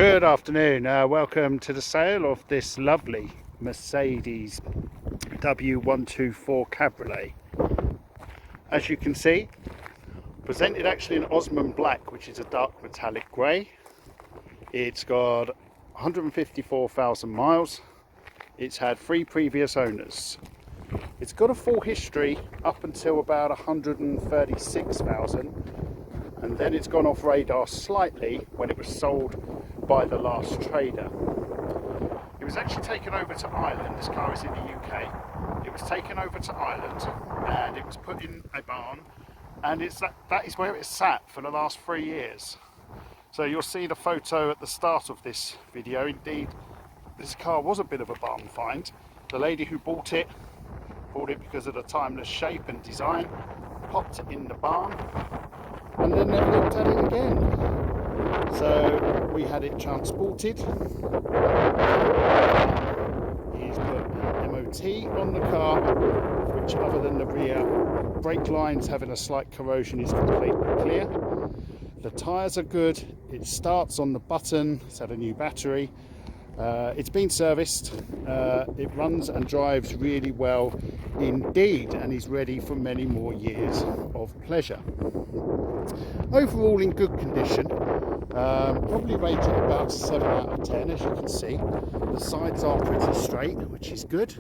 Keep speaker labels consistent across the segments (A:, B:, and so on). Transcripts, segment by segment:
A: Good afternoon, welcome to the sale of this lovely Mercedes W124 Cabriolet. As you can see, presented actually in Osman Black, which is a dark metallic grey. It's got 154,000 miles. It's had 3 previous owners. It's got a full history up until about 136,000, and then it's gone off radar slightly when it was sold by the last trader. It was actually taken over to Ireland. This car is in the UK. It was taken over to Ireland and it was put in a barn, and that is where it sat for the last 3 years. So you'll see the photo at the start of this video. Indeed, this car was a bit of a barn find. The lady who bought it because of the timeless shape and design, popped it in the barn and then never looked at it again. So we had it transported. He's put an MOT on the car, which other than the rear brake lines having a slight corrosion is completely clear. The tyres are good. It starts on the button. It's had a new battery. It's been serviced. It runs and drives really well indeed, and is ready for many more years of pleasure. Overall in good condition, probably rated about 7 out of 10. As you can see, the sides are pretty straight, which is good.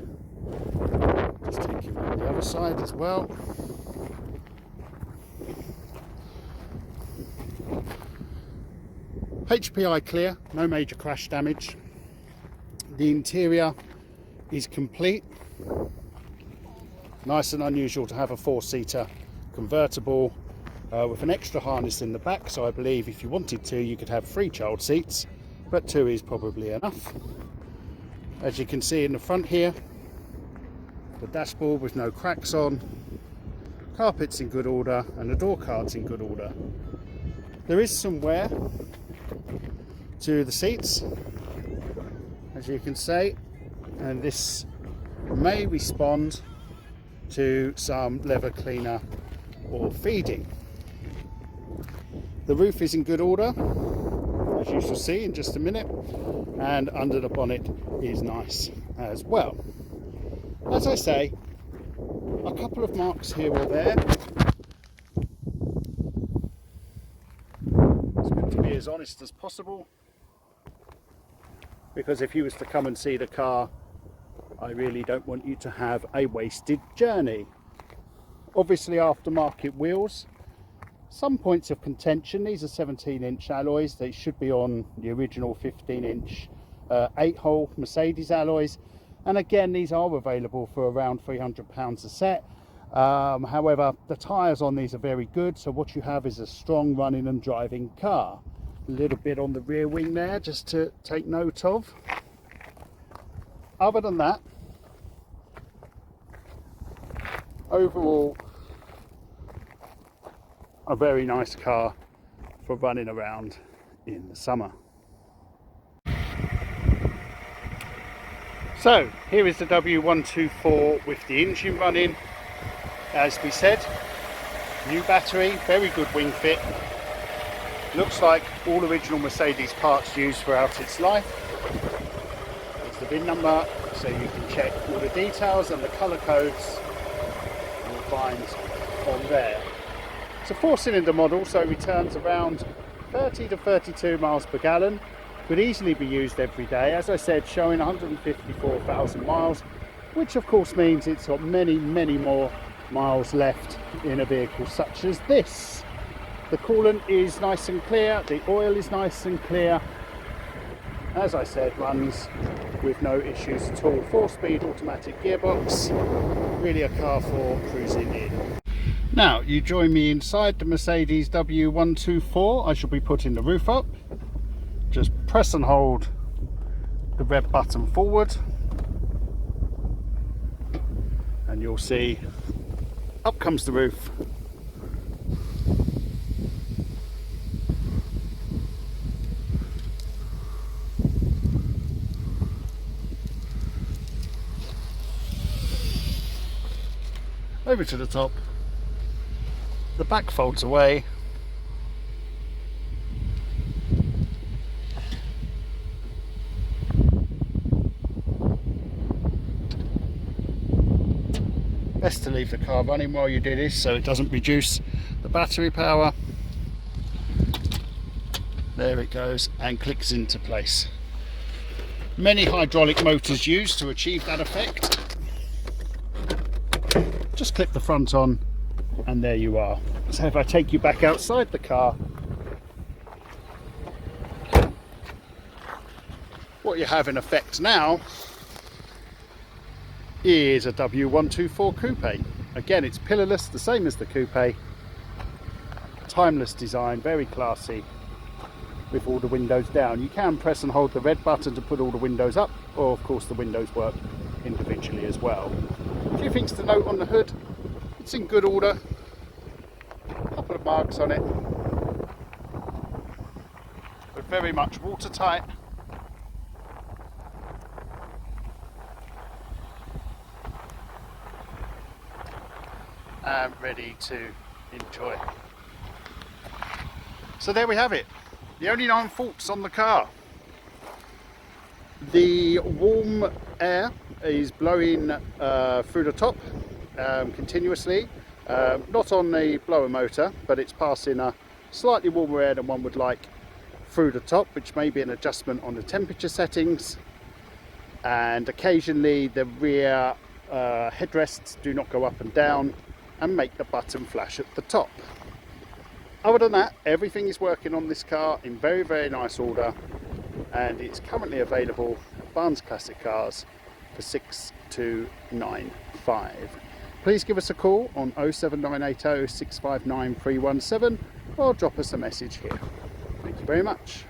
A: Just take you around the other side as well. HPI clear, no major crash damage. The interior is complete. Nice and unusual to have a 4-seater convertible with an extra harness in the back, so I believe if you wanted to you could have 3 child seats, but 2 is probably enough. As you can see in the front here, the dashboard with no cracks on, carpet's in good order, and the door card's in good order. There is some wear to the seats, as you can see, and this may respond to some leather cleaner or feeding. The roof is in good order, as you shall see in just a minute, and under the bonnet is nice as well. As I say, a couple of marks here or there. It's good to be as honest as possible, because if you was to come and see the car, I really don't want you to have a wasted journey. Obviously aftermarket wheels, some points of contention. These are 17-inch alloys. They should be on the original 15-inch 8-hole Mercedes alloys, and again these are available for around £300 a set. However, the tyres on these are very good, so what you have is a strong running and driving car. A little bit on the rear wing there just to take note of. Other than that, overall a very nice car for running around in the summer. So here is the W124 with the engine running. As we said, new battery, very good wing fit. Looks like all original Mercedes parts used throughout its life. There's the VIN number, so you can check all the details and the colour codes you'll find on there. It's a 4-cylinder model, so it returns around 30 to 32 miles per gallon. Could easily be used every day. As I said, showing 154,000 miles, which of course means it's got many, many more miles left in a vehicle such as this. The coolant is nice and clear, the oil is nice and clear. As I said, runs with no issues at all. 4-speed automatic gearbox, really a car for cruising in. Now you join me inside the Mercedes W124. I shall be putting the roof up. Just press and hold the red button forward and you'll see up comes the roof. Over to the top, the back folds away, leave the car running while you do this so it doesn't reduce the battery power. There it goes and clicks into place. Many hydraulic motors used to achieve that effect. Just clip the front on and there you are. So if I take you back outside the car, what you have in effect now is a W124 coupe. Again, it's pillarless, the same as the coupe. Timeless design, very classy, with all the windows down. You can press and hold the red button to put all the windows up, or of course the windows work individually as well. A few things to note on the hood: it's in good order, a couple of marks on it, but very much watertight. And ready to enjoy. So there we have it. The only known faults on the car: the warm air is blowing through the top continuously, not on the blower motor, but it's passing a slightly warmer air than one would like through the top, which may be an adjustment on the temperature settings. And occasionally the rear headrests do not go up and down and make the button flash at the top. Other than that, everything is working on this car in very, very nice order, and it's currently available at Barnes Classic Cars for 6295. Please give us a call on 07980 659 317 or drop us a message here. Thank you very much.